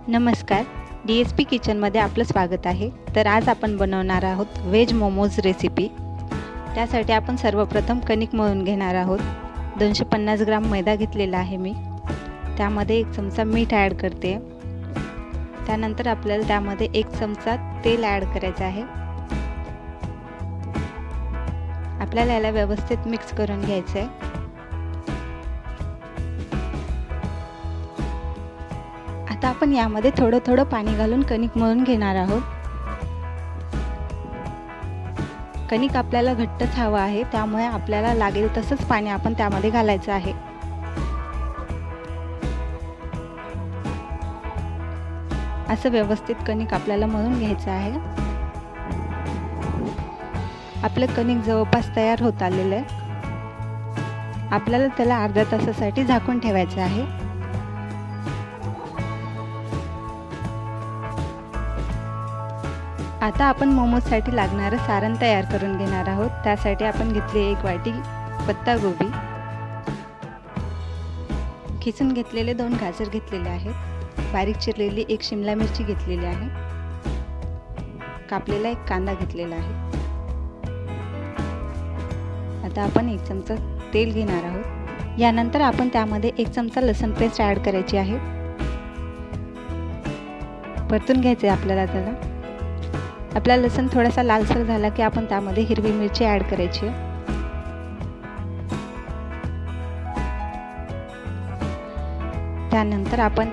नमस्कार, DSP किचनमध्ये आपलं स्वागत आहे. तर आज आपण बनवणार आहोत व्हेज मोमोज रेसिपी. त्यासाठी आपण सर्वप्रथम कणिक मळून घेणार आहोत. 250 ग्राम मैदा घेतलेला आहे मी. त्यामध्ये 1 चमचा मीठ ॲड करते. त्यानंतर आपल्याला त्यामध्ये 1 चमचा तेल ॲड करायचं आहे. आपल्याला याला व्यवस्थित मिक्स करून घ्यायचं आहे. आता आपण यामध्ये थोडं थोडं पाणी घालून कणिक मळून घेणार आहोत. कणिक आपल्याला घट्टच हवं आहे, त्यामुळे आपल्याला लागेल तसंच पाणी आपण त्यामध्ये घालायचं आहे. असं व्यवस्थित कणिक आपल्याला मळून घ्यायचं आहे. आपलं कणिक जवळपास तयार होत आलेलं आहे. आपल्याला त्याला अर्ध्या तासासाठी झाकून ठेवायचं आहे. आता आपण मोमोजसाठी लागणारं सारण तयार करून घेणार आहोत. त्यासाठी आपण घेतली 1 वाटी पत्तागोबी, खिसून घेतलेले 2 गाजर घेतलेले आहेत, बारीक चिरलेली 1 शिमला मिरची घेतलेली आहे, कापलेला 1 कांदा घेतलेला आहे. आता आपण 1 चमचा तेल घेणार आहोत. यानंतर आपण त्यामध्ये 1 चमचा लसूण पेस्ट ॲड करायची आहे. परतून घ्यायचे आपल्याला त्याला. आपला लसूण थोडासा लालसर झाला की आपण त्यामध्ये हिरवी मिरची ॲड करायची आहे. त्यानंतर आपण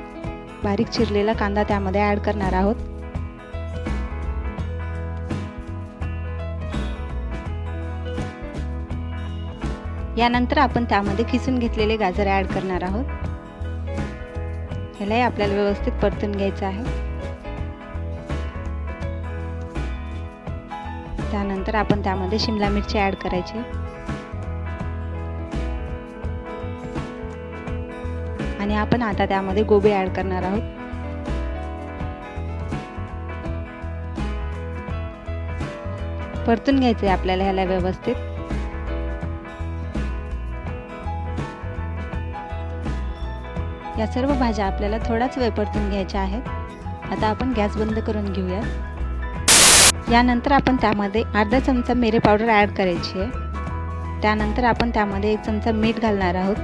बारीक चिरलेला कांदा त्यामध्ये ॲड करणार आहोत. यानंतर आपण त्यामध्ये खिसून घेतलेले गाजर ॲड करणार आहोत. ह्यालाही आपल्याला व्यवस्थित परतून घ्यायचं आहे. त्यानंतर आपण त्यामध्ये शिमला मिरची ॲड करायची आणि आपण आता त्यामध्ये गोबी ॲड करणार आहोत. परतून घ्यायचे आपल्याला ह्याला व्यवस्थित. या सर्व भाज्या आपल्याला थोडाच वेळ परतून घ्यायच्या आहेत. आता आपण गॅस बंद करून घेऊया. यानंतर आपण त्यामध्ये अर्धा चमचा मिरे पावडर ॲड करायची आहे. त्यानंतर आपण त्यामध्ये 1 चमचा मीठ घालणार आहोत.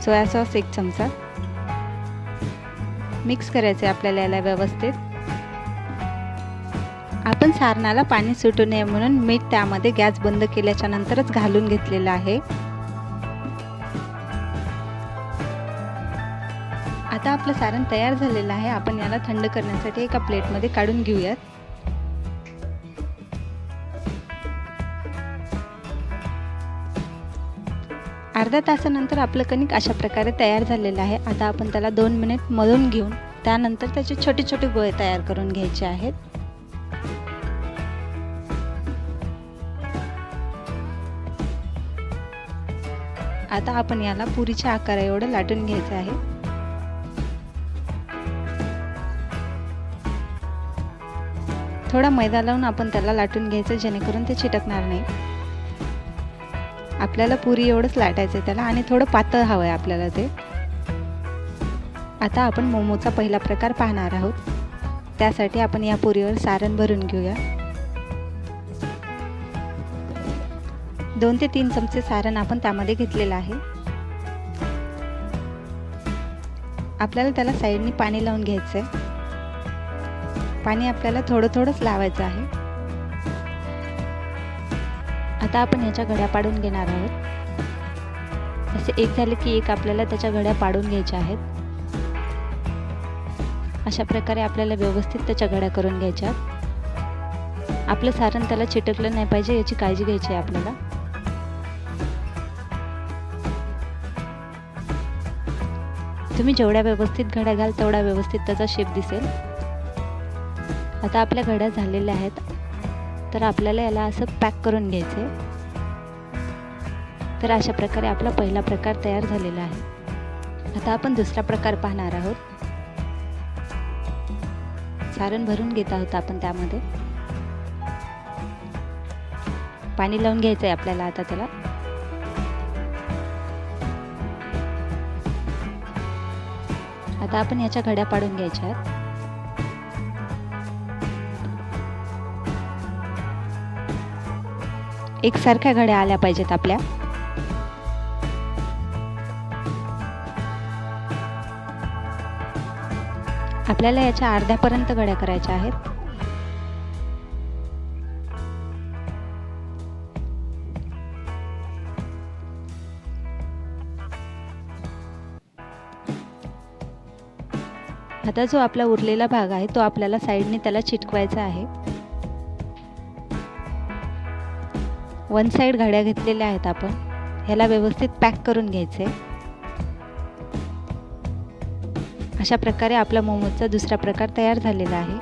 सोया सॉस 1 चमचा. मिक्स करायचे आपल्याला याला व्यवस्थित. आपण सारणाला पाणी सुटू नये म्हणून मीठ त्यामध्ये गॅस बंद केल्याच्या नंतरच घालून घेतलेलं आहे. आता आपलं सारण तयार झालेलं आहे. आपण याला थंड करण्यासाठी एका प्लेटमध्ये काढून घेऊयात. अर्ध्या तासानंतर आपलं कणिक अशा प्रकारे तयार झालेलं आहे. आता आपण त्याला 2 मिनिट मळून घेऊन त्यानंतर त्याचे छोटे छोटे गोळे तयार करून घ्यायचे आहेत. आता आपण याला पुरीच्या आकारा एवढं लाटून घ्यायचं आहे. थोडा मैदा लावून आपण त्याला लाटून घ्यायचं, जेणेकरून ते चिटकणार नाही. आपल्याला पुरी एवढंच लाटायचं आहे त्याला आणि थोडं पातळ हवं आहे आपल्याला ते. आता आपण मोमोचा पहिला प्रकार पाहणार आहोत. त्यासाठी आपण या पुरीवर सारण भरून घेऊया. 2 ते 3 चमचे सारण आपण त्यामध्ये घेतलेलं आहे. आपल्याला त्याला साईडनी पाणी लावून घ्यायचं आहे. पाणी आपल्याला थोडं थोडंच लावायचं आहे. आता आपण ह्याच्या घड्या पाडून घेणार आहोत. असे एक झाले की एक आपल्याला त्याच्या घड्या पाडून घ्यायच्या आहेत. अशा प्रकारे आपल्याला व्यवस्थित त्याच्या घड्या करून घ्यायच्या. आपलं सारण त्याला चिटकलं नाही पाहिजे याची काळजी घ्यायची आहे आपल्याला. तुम्ही जेवढ्या व्यवस्थित घड्या घाल तेवढा व्यवस्थित त्याचा शेप दिसेल. आता आपल्या घड्या झालेल्या आहेत, तर आपल्याला याला असं पॅक करून घ्यायचं आहे. तर अशा प्रकारे आपला पहिला प्रकार तयार झालेला आहे. आता आपण दुसरा प्रकार पाहणार आहोत. सारण भरून घेत आहोत आपण त्यामध्ये. पाणी लावून घ्यायचं आहे आपल्याला आता त्याला. आता आपण याच्या घड्या पाडून घ्यायच्या आहेत. एकसारख्या घड्या आल्या पाहिजेत आपल्या. आपल्याला याच्या अर्ध्यापर्यंत घड्या करायच्या आहेत. आता जो आपला उरलेला भाग आहे तो आपल्याला साईडने त्याला चिटकवायचा आहे. वन साइड घड्या घेतलेल्या आहेत आपण. ह्याला व्यवस्थित पॅक करून घ्यायचे. अशा प्रकारे आपला मोमोचा दुसरा प्रकार तयार झालेला आहे.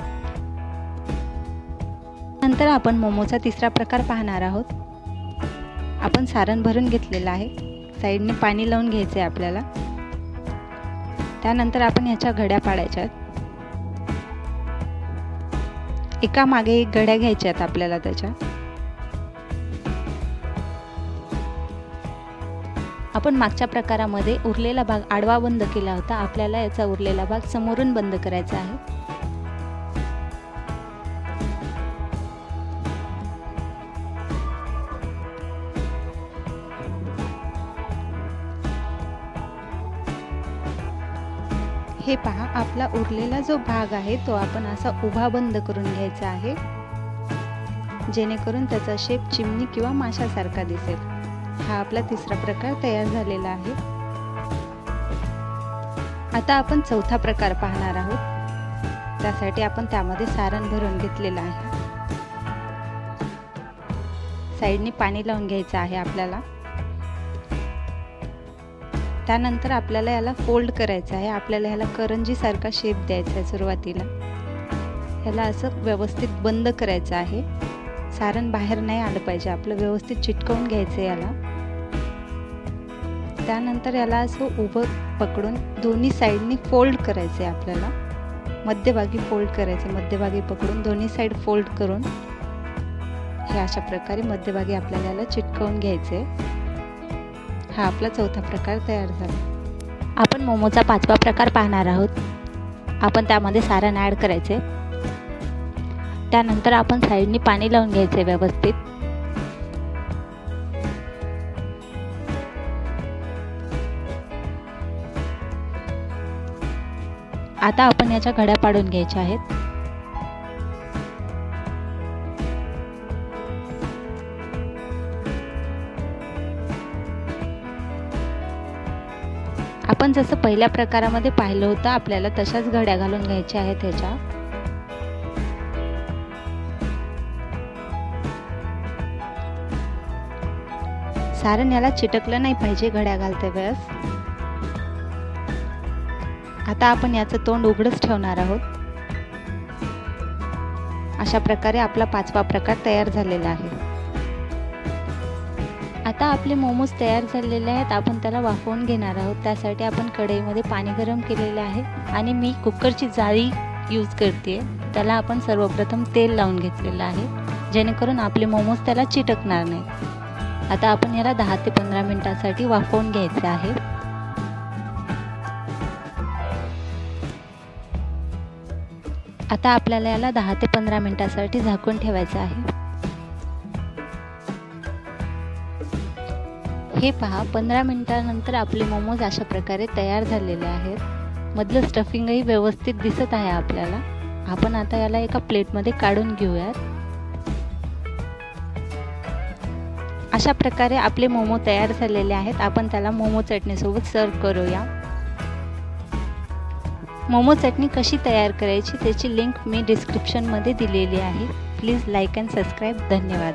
नंतर आपण मोमोचा तिसरा प्रकार पाहणार आहोत. आपण सारण भरून घेतलेलं आहे. साईडने पाणी लावून घ्यायचे आपल्याला. त्यानंतर आपण ह्याच्या घड्या पाडायच्या आहेत. एका मागे एक घड्या घ्यायच्या आहेत आपल्याला त्याच्या. आपण मागच्या प्रकारामध्ये उरलेला भाग आडवा बंद केला होता. आपल्याला याचा उरलेला भाग समोरून बंद करायचा आहे. हे पहा, आपला उरलेला जो भाग आहे तो आपण असा उभा बंद करून घ्यायचा आहे, जेणेकरून त्याचा शेप चिमणी किंवा माशासारखा दिसेल. हा आपला तिसरा प्रकार तयार झालेला आहे. आता आपण चौथा प्रकार पाहणार आहोत. त्यासाठी आपण त्यामध्ये सारण भरून घेतलेलं आहे. साईडने पाणी लावून घ्यायचं आहे आपल्याला. त्यानंतर आपल्याला याला फोल्ड करायचं आहे. आपल्याला ह्याला करंजी सारखा शेप द्यायचा आहे. सुरुवातीला ह्याला असं व्यवस्थित बंद करायचं आहे. सारण बाहेर नाही आलं पाहिजे. आपलं व्यवस्थित चिटकवून घ्यायचं याला. त्यानंतर याला असं उभं पकडून दोन्ही साईडनी फोल्ड करायचं आहे. आपल्याला मध्यभागी फोल्ड करायचे. मध्यभागी पकडून दोन्ही साईड फोल्ड करून हे अशा प्रकारे मध्यभागी आपल्याला याला चिटकवून घ्यायचे. हा आपला चौथा प्रकार तयार झाला. आपण मोमोचा पाचवा प्रकार पाहणार आहोत. आपण त्यामध्ये सारण ॲड करायचे. त्यानंतर आपण साईडनी पाणी लावून घ्यायचे व्यवस्थित. आता आपण याच्या घड्या पाडून घ्यायच्या आहेत. आपण जसं पहिल्या प्रकारामध्ये पाहिलं होतं, आपल्याला तशाच घड्या घालून घ्यायच्या आहेत ह्याच्या. सारण याला चिटकलं नाही पाहिजे घड्या घालते वेळेस. आता आपण याचं तोंड उघडच ठेवणार आहोत. अशा प्रकारे आपला पाचवा प्रकार तयार झालेला आहे. आता आपले मोमोज तयार झालेले आहेत. आपण त्याला वाफवून घेणार आहोत. त्यासाठी आपण कढईमध्ये पाणी गरम केलेले आहे आणि मी कुकरची जाळी यूज करते. त्याला आपण सर्वप्रथम तेल लावून घेतलेलं आहे, जेणेकरून आपले मोमोज त्याला चिटकणार नाही. आता आपण याला 10 ते 15 मिनिटांसाठी वाफवून घ्यायचे आहे. आता आपल्याला याला 10 ते 15 मिनिटांसाठी झाकून ठेवायचं आहे. हे पहा, 15 मिनिटांनंतर आपले मोमोज अशा प्रकारे तयार झालेले आहेत. मधलं स्टफिंगही व्यवस्थित दिसत आहे आपल्याला. आपण आता याला एका प्लेटमध्ये काढून घेऊयात. अशा प्रकारे आपले मोमो तयार झालेले आहेत. आपण त्याला मोमो चटणीसोबत सर्व करूया. मोमो चटणी कशी तयार करायची त्याची लिंक मी डिस्क्रिप्शनमध्ये दिलेली आहे. Please like and subscribe. धन्यवाद.